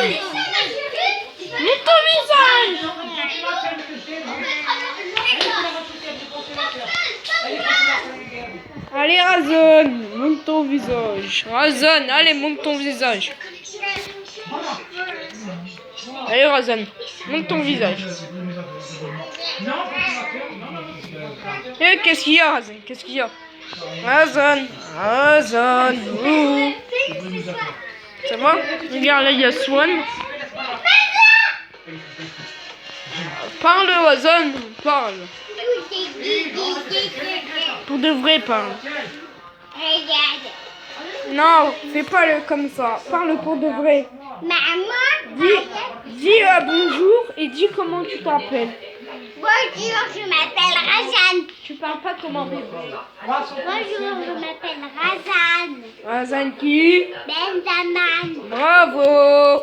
Montre ton visage. Allez, Razan, montre ton visage. Razan, allez, montre ton visage. Allez, Razan, montre ton visage. Et qu'est-ce qu'il y a, Razan? Qu'est-ce qu'il y a? Razan, Razan, ouh. Ça va? Regarde, là, il y a Swan. Parle, Razan, parle. Pour de vrai, parle. Non, fais pas comme ça. Parle pour de vrai. Maman, Dis bonjour et dis comment tu t'appelles. bonjour, je m'appelle Razan. Tu parles pas comment bébé. Bonjour, je m'appelle Razan. Razan qui? Benjamin. Bravo.